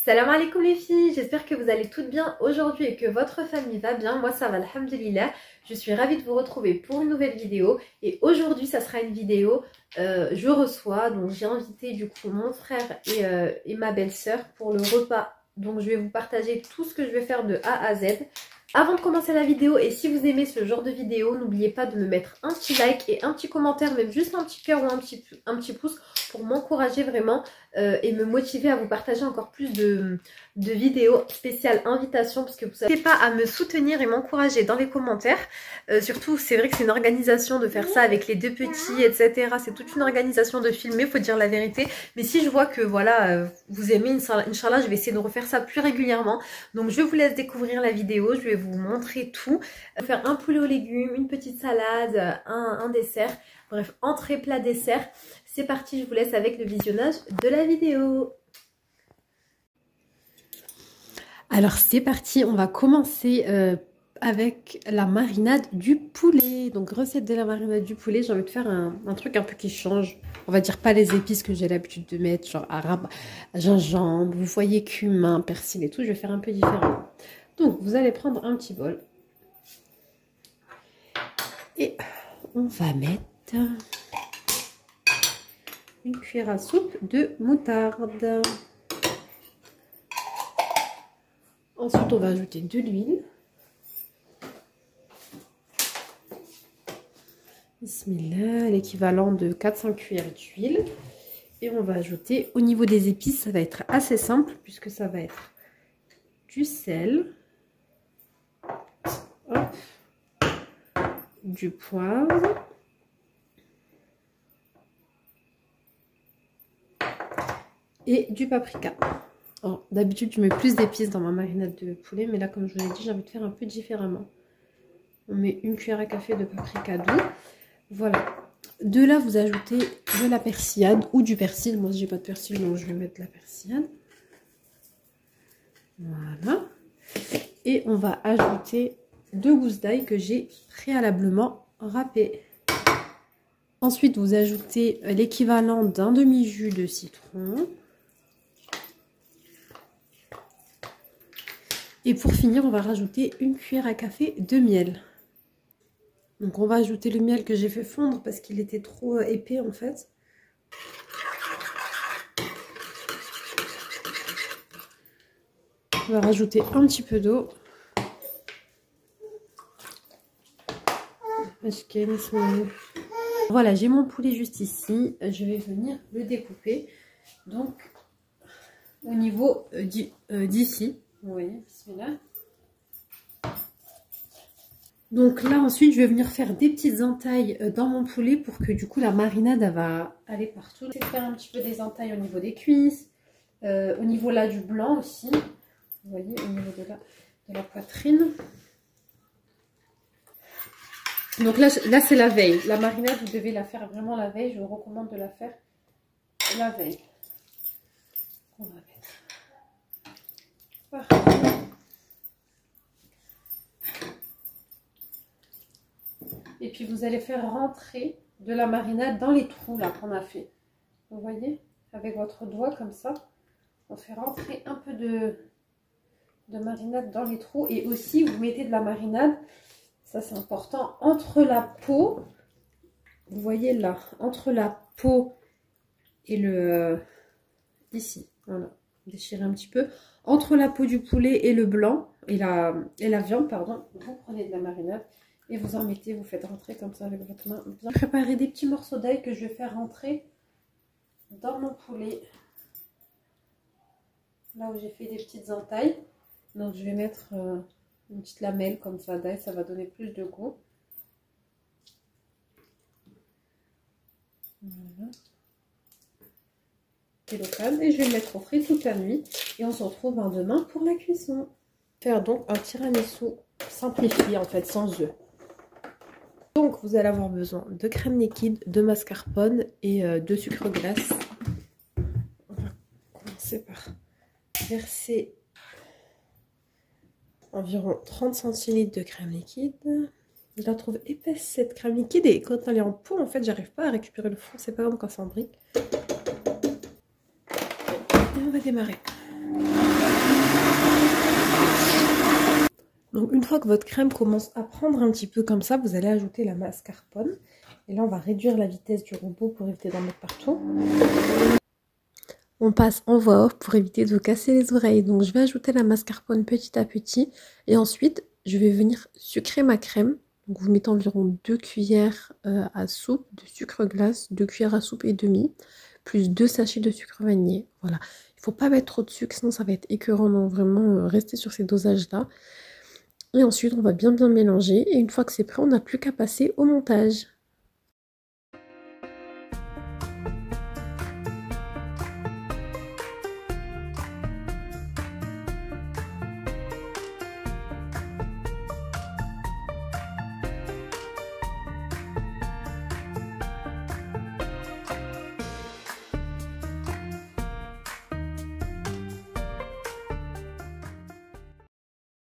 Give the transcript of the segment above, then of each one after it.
Salam alaikum les filles, j'espère que vous allez toutes bien aujourd'hui et que votre famille va bien. Moi ça va, alhamdulillah. Je suis ravie de vous retrouver pour une nouvelle vidéo. Et aujourd'hui ça sera une vidéo, je reçois, donc j'ai invité du coup mon frère et ma belle-sœur pour le repas. Donc je vais vous partager tout ce que je vais faire de A à Z. Avant de commencer la vidéo, et si vous aimez ce genre de vidéo, n'oubliez pas de me mettre un petit like et un petit commentaire, même juste un petit cœur ou un petit pouce pour m'encourager vraiment et me motiver à vous partager encore plus de vidéos spéciales invitations, parce que vous n'hésitez pas à me soutenir et m'encourager dans les commentaires. Surtout, c'est vrai que c'est une organisation de faire ça avec les deux petits, etc. C'est toute une organisation de filmer, faut dire la vérité. Mais si je vois que voilà, vous aimez, Inch'Allah, je vais essayer de refaire ça plus régulièrement. Donc je vous laisse découvrir la vidéo, je vais vous montrer tout. Je vais faire un poulet aux légumes, une petite salade, un dessert. Bref, entrée, plat, dessert. C'est parti, je vous laisse avec le visionnage de la vidéo. Alors c'est parti, on va commencer avec la marinade du poulet. Donc recette de la marinade du poulet, j'ai envie de faire un truc un peu qui change. On va dire pas les épices que j'ai l'habitude de mettre, genre arabe, gingembre, vous voyez, cumin, persil et tout. Je vais faire un peu différent. Donc vous allez prendre un petit bol. Et on va mettre une cuillère à soupe de moutarde. Ensuite, on va ajouter de l'huile. Bismillah, l'équivalent de 4-5 cuillères d'huile. Et on va ajouter, au niveau des épices, ça va être assez simple, puisque ça va être du sel, hop, du poivre, et du paprika. D'habitude, je mets plus d'épices dans ma marinade de poulet, mais là, comme je vous l'ai dit, j'ai envie de faire un peu différemment. On met une cuillère à café de paprika doux. Voilà. De là, vous ajoutez de la persillade ou du persil. Moi, j'ai pas de persil, donc je vais mettre de la persillade. Voilà. Et on va ajouter 2 gousses d'ail que j'ai préalablement râpées. Ensuite, vous ajoutez l'équivalent d'un demi-jus de citron. Et pour finir, on va rajouter une cuillère à café de miel. Donc on va ajouter le miel que j'ai fait fondre parce qu'il était trop épais en fait. On va rajouter un petit peu d'eau. Voilà, j'ai mon poulet juste ici. Je vais venir le découper. Donc au niveau d'ici. Vous voyez, bismillah. Donc là ensuite je vais venir faire des petites entailles dans mon poulet pour que du coup la marinade elle va aller partout. Je vais faire un petit peu des entailles au niveau des cuisses, au niveau là du blanc aussi. Vous voyez, au niveau de la poitrine. Donc là c'est la veille. La marinade vous devez la faire vraiment la veille. Je vous recommande de la faire la veille. On va mettre. Et puis vous allez faire rentrer de la marinade dans les trous là qu'on a fait. Vous voyez, avec votre doigt comme ça, on fait rentrer un peu de marinade dans les trous. Et aussi vous mettez de la marinade, ça c'est important, entre la peau, vous voyez là, entre la peau et le ici, voilà, déchirez un petit peu. Entre la peau du poulet et le blanc, et la viande, pardon, vous prenez de la marinade et vous en mettez, vous faites rentrer comme ça avec votre main. Bien préparer des petits morceaux d'ail que je vais faire rentrer dans mon poulet. Là où j'ai fait des petites entailles. Donc je vais mettre une petite lamelle comme ça d'ail, ça va donner plus de goût. Voilà. Et je vais le mettre au frais toute la nuit et on se retrouve demain pour la cuisson. Faire donc un tiramisu simplifié en fait, sans œufs. Donc vous allez avoir besoin de crème liquide, de mascarpone et de sucre glace. On va commencer par verser environ 30 centilitres de crème liquide. Je la trouve épaisse cette crème liquide et quand elle est en pot en fait j'arrive pas à récupérer le fond, c'est pas comme quand c'est en brique. Et on va démarrer. Donc une fois que votre crème commence à prendre un petit peu comme ça, vous allez ajouter la mascarpone. Et là on va réduire la vitesse du robot pour éviter d'en mettre partout. On passe en voix off pour éviter de vous casser les oreilles. Donc je vais ajouter la mascarpone petit à petit. Et ensuite je vais venir sucrer ma crème. Donc vous mettez environ 2 cuillères à soupe de sucre glace, 2 cuillères à soupe et demi, plus 2 sachets de sucre vanillé. Voilà. Il ne faut pas mettre trop de sucre, sinon ça va être écœurant. Donc vraiment rester sur ces dosages-là. Et ensuite, on va bien mélanger. Et une fois que c'est prêt, on n'a plus qu'à passer au montage.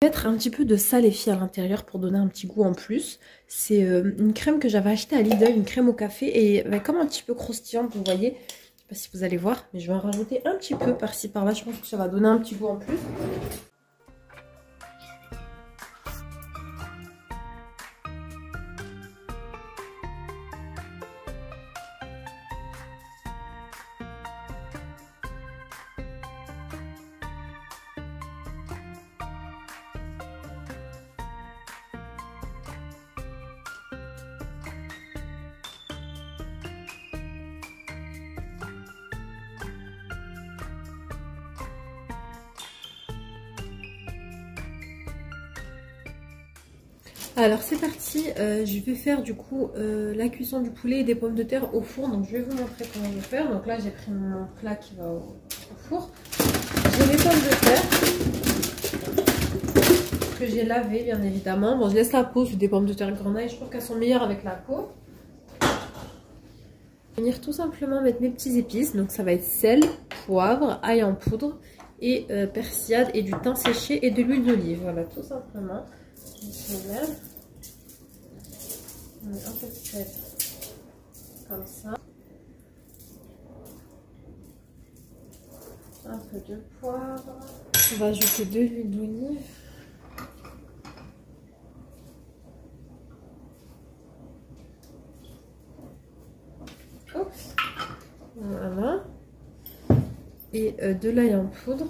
Mettre un petit peu de sal et fi à l'intérieur pour donner un petit goût en plus. C'est une crème que j'avais achetée à Lidl, une crème au café et elle est comme un petit peu croustillante, vous voyez. Je sais pas si vous allez voir, mais je vais en rajouter un petit peu par-ci par-là. Je pense que ça va donner un petit goût en plus. Alors c'est parti, je vais faire du coup la cuisson du poulet et des pommes de terre au four. Donc je vais vous montrer comment je vais faire. Donc là j'ai pris mon plat qui va au four. J'ai mes pommes de terre que j'ai lavées bien évidemment. Bon je laisse la peau, c'est des pommes de terre grenaille, je trouve qu'elles sont meilleures avec la peau. Je vais venir tout simplement mettre mes petits épices. Donc ça va être sel, poivre, ail en poudre et persillade et du thym séché et de l'huile d'olive. Voilà tout simplement. On met un peu de sel comme ça, un peu de poivre, on va ajouter de l'huile d'olive, voilà, et de l'ail en poudre.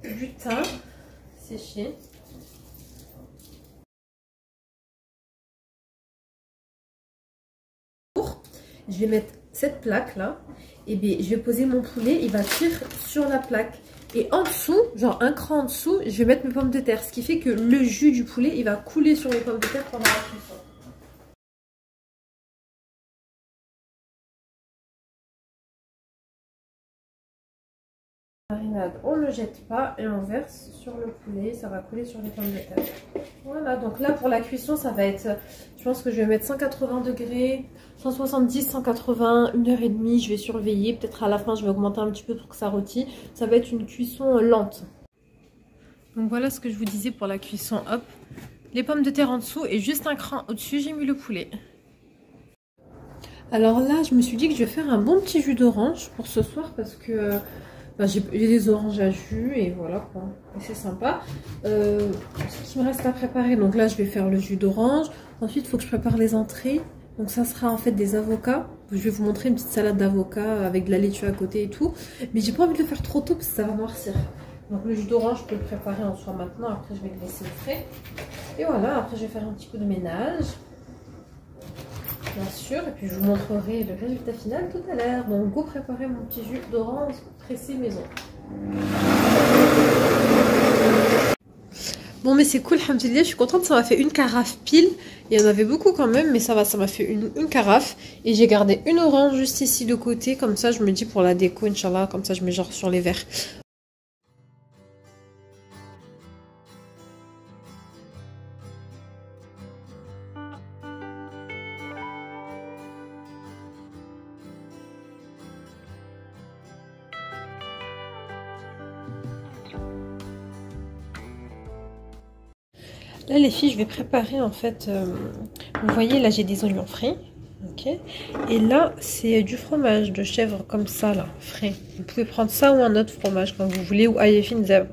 Du thym séché. Je vais mettre cette plaque là et bien je vais poser mon poulet, il va cuire sur la plaque et en dessous, genre un cran en dessous, je vais mettre mes pommes de terre, ce qui fait que le jus du poulet il va couler sur les pommes de terre pendant la cuisson. Marinade, on ne le jette pas et on verse sur le poulet, ça va couler sur les pommes de terre. Voilà, donc là pour la cuisson ça va être, je pense que je vais mettre 180 degrés, 170, 180, 1h30, je vais surveiller, peut-être à la fin je vais augmenter un petit peu pour que ça rôtisse. Ça va être une cuisson lente. Donc voilà ce que je vous disais pour la cuisson, hop, les pommes de terre en dessous et juste un cran au-dessus j'ai mis le poulet. Alors là je me suis dit que je vais faire un bon petit jus d'orange pour ce soir parce que... j'ai des oranges à jus et voilà quoi, c'est sympa. Ce qu'il me reste à préparer, donc là je vais faire le jus d'orange. Ensuite il faut que je prépare les entrées. Donc ça sera en fait des avocats. Je vais vous montrer une petite salade d'avocats avec de la laitue à côté et tout. Mais j'ai pas envie de le faire trop tôt parce que ça va noircir. Donc le jus d'orange je peux le préparer en soi maintenant, après je vais le laisser au frais. Et voilà, après je vais faire un petit peu de ménage. Bien sûr, et puis je vous montrerai le résultat final tout à l'heure. Donc go préparer mon petit jus d'orange pressé maison. Bon mais c'est cool, alhamdoulilah, je suis contente, ça m'a fait une carafe pile. Il y en avait beaucoup quand même, mais ça va, ça m'a fait une carafe. Et j'ai gardé une orange juste ici de côté, comme ça je me dis pour la déco, Inch'Allah, comme ça je mets genre sur les verres. Là les filles, je vais préparer en fait, vous voyez là j'ai des oignons frais, ok. Et là c'est du fromage de chèvre comme ça là, frais. Vous pouvez prendre ça ou un autre fromage quand vous voulez, ou Eifelder,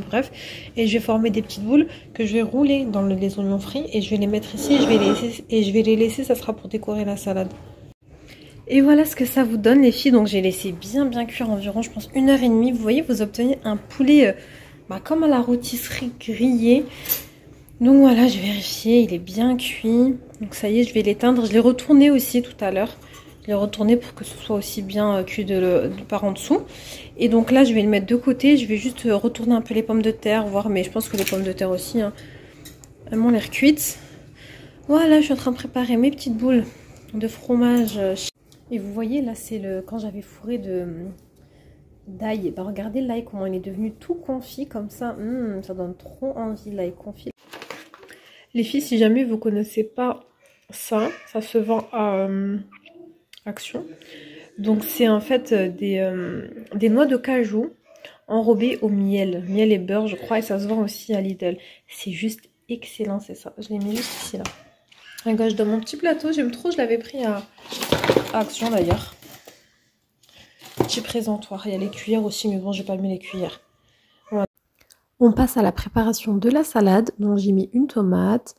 bref. Et je vais former des petites boules que je vais rouler dans les oignons frits et je vais les mettre ici et je vais les laisser, ça sera pour décorer la salade. Et voilà ce que ça vous donne les filles, donc j'ai laissé bien cuire environ je pense 1h30. Vous voyez, vous obtenez un poulet comme à la rôtisserie grillé. Donc voilà, je vérifié, il est bien cuit. Donc ça y est, je vais l'éteindre. Je l'ai retourné aussi tout à l'heure. Je l'ai retourné pour que ce soit aussi bien cuit de par en dessous. Et donc là, je vais le mettre de côté. Je vais juste retourner un peu les pommes de terre, voir. Mais je pense que les pommes de terre aussi, hein, elles m'ont l'air cuites. Voilà, je suis en train de préparer mes petites boules de fromage. Et vous voyez, là, c'est quand j'avais fourré d'ail. Bah, regardez l'ail, comment il est devenu tout confit comme ça. Ça donne trop envie, l'ail confit. Les filles, si jamais vous connaissez pas ça, ça se vend à Action. Donc c'est en fait des noix de cajou enrobées au miel et beurre, je crois, et ça se vend aussi à Lidl. C'est juste excellent, c'est ça. Je l'ai mis juste ici là. À gauche de mon petit plateau, j'aime trop. Je l'avais pris à Action d'ailleurs. Petit présentoir. Il y a les cuillères aussi, mais bon, j'ai pas mis les cuillères. Voilà. On passe à la préparation de la salade. Donc j'ai mis une tomate,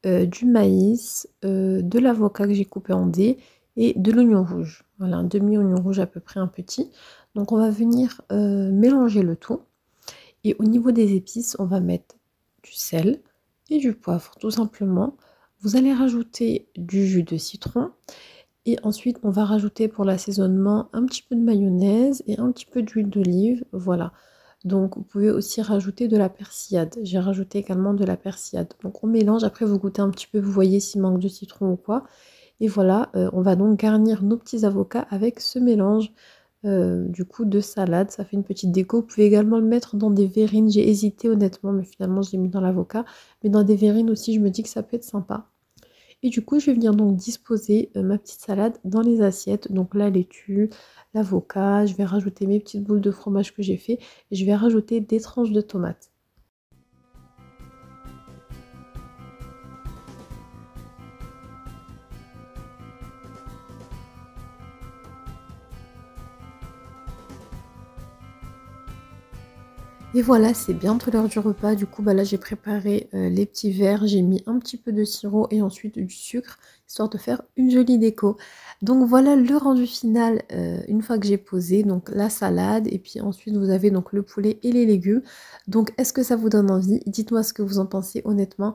du maïs, de l'avocat que j'ai coupé en dés et de l'oignon rouge. Voilà, un demi-oignon rouge à peu près, un petit. Donc on va venir mélanger le tout. Et au niveau des épices, on va mettre du sel et du poivre, tout simplement. Vous allez rajouter du jus de citron. Et ensuite, on va rajouter pour l'assaisonnement un petit peu de mayonnaise et un petit peu d'huile d'olive. Voilà. Donc, vous pouvez aussi rajouter de la persillade. J'ai rajouté également de la persillade. Donc, on mélange. Après, vous goûtez un petit peu. Vous voyez s'il manque de citron ou quoi. Et voilà, on va donc garnir nos petits avocats avec ce mélange du coup de salade. Ça fait une petite déco. Vous pouvez également le mettre dans des verrines. J'ai hésité honnêtement, mais finalement, je l'ai mis dans l'avocat. Mais dans des verrines aussi, je me dis que ça peut être sympa. Et du coup, je vais venir donc disposer ma petite salade dans les assiettes. Donc la laitue, l'avocat, je vais rajouter mes petites boules de fromage que j'ai fait. Et je vais rajouter des tranches de tomates. Et voilà, c'est bientôt l'heure du repas. Du coup, là, j'ai préparé les petits verres. J'ai mis un petit peu de sirop et ensuite du sucre, histoire de faire une jolie déco. Donc voilà le rendu final une fois que j'ai posé. Donc la salade et puis ensuite vous avez donc le poulet et les légumes. Donc est-ce que ça vous donne envie? Dites-moi ce que vous en pensez honnêtement.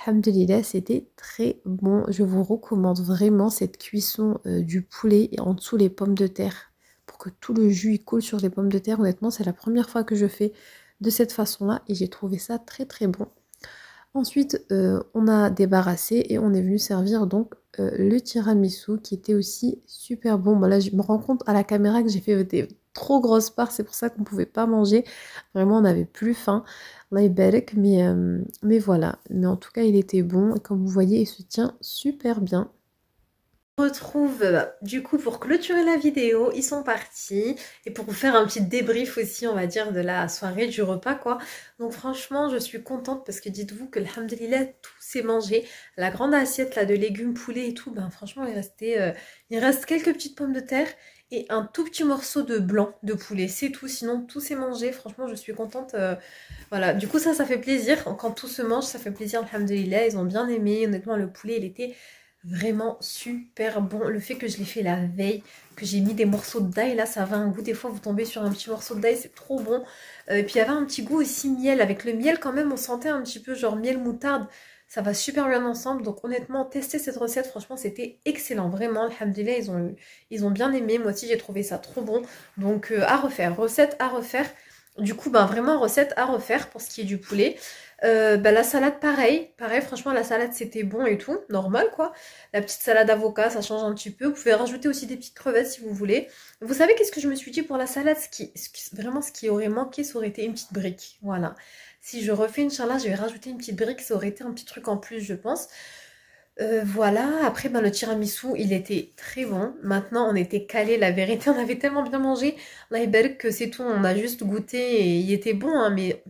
Alhamdulillah, c'était très bon. Je vous recommande vraiment cette cuisson du poulet et en dessous les pommes de terre, pour que tout le jus il coule sur les pommes de terre. Honnêtement, c'est la première fois que je fais de cette façon-là et j'ai trouvé ça très bon. Ensuite, on a débarrassé et on est venu servir donc le tiramisu qui était aussi super bon. Là, je me rends compte à la caméra que j'ai fait des trop grosses parts, c'est pour ça qu'on ne pouvait pas manger. Vraiment, on n'avait plus faim. On avait belek, mais voilà. Mais en tout cas, il était bon et comme vous voyez, il se tient super bien. On se retrouve du coup pour clôturer la vidéo, ils sont partis et pour vous faire un petit débrief aussi on va dire de la soirée, du repas quoi. Donc franchement je suis contente parce que dites-vous que alhamdoulilah tout s'est mangé. La grande assiette là de légumes, poulet et tout, franchement il reste quelques petites pommes de terre et un tout petit morceau de blanc de poulet, c'est tout, sinon tout s'est mangé. Franchement je suis contente, voilà, du coup ça fait plaisir, quand tout se mange ça fait plaisir, alhamdoulilah, ils ont bien aimé. Honnêtement le poulet il était vraiment super bon. Le fait que je l'ai fait la veille, que j'ai mis des morceaux d'ail, là ça avait un goût, des fois vous tombez sur un petit morceau d'ail, c'est trop bon. Et puis il y avait un petit goût aussi miel, avec le miel quand même on sentait un petit peu genre miel moutarde, ça va super bien ensemble. Donc honnêtement tester cette recette, franchement c'était excellent, vraiment, alhamdoulilah, ils ont bien aimé, moi aussi j'ai trouvé ça trop bon. Donc à refaire, recette à refaire. Du coup vraiment recette à refaire pour ce qui est du poulet. La salade pareil, franchement la salade c'était bon et tout, normal quoi. La petite salade avocat ça change un petit peu, vous pouvez rajouter aussi des petites crevettes si vous voulez. Vous savez qu'est-ce que je me suis dit pour la salade, vraiment ce qui aurait manqué ça aurait été une petite brique, voilà. Si je refais Inch'Allah je vais rajouter une petite brique, ça aurait été un petit truc en plus je pense. Voilà, après le tiramisu il était très bon. Maintenant on était calés, la vérité on avait tellement bien mangé, Allah que c'est tout, on a juste goûté et il était bon hein, mais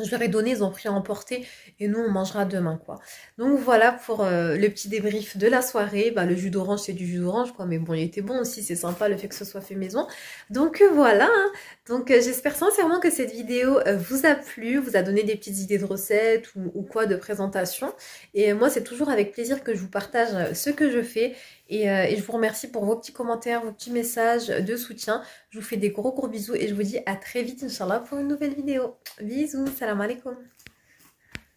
Je leur ai donné, ils ont pris à emporter et nous on mangera demain quoi. Donc voilà pour le petit débrief de la soirée. Bah, le jus d'orange c'est du jus d'orange quoi, mais bon il était bon aussi, c'est sympa le fait que ce soit fait maison. Donc voilà, hein. Donc j'espère sincèrement que cette vidéo vous a plu, vous a donné des petites idées de recettes ou quoi de présentation. Et moi c'est toujours avec plaisir que je vous partage ce que je fais. Et je vous remercie pour vos petits commentaires, vos petits messages de soutien. Je vous fais des gros bisous et je vous dis à très vite Inch'Allah pour une nouvelle vidéo. Bisous, salam alaikum.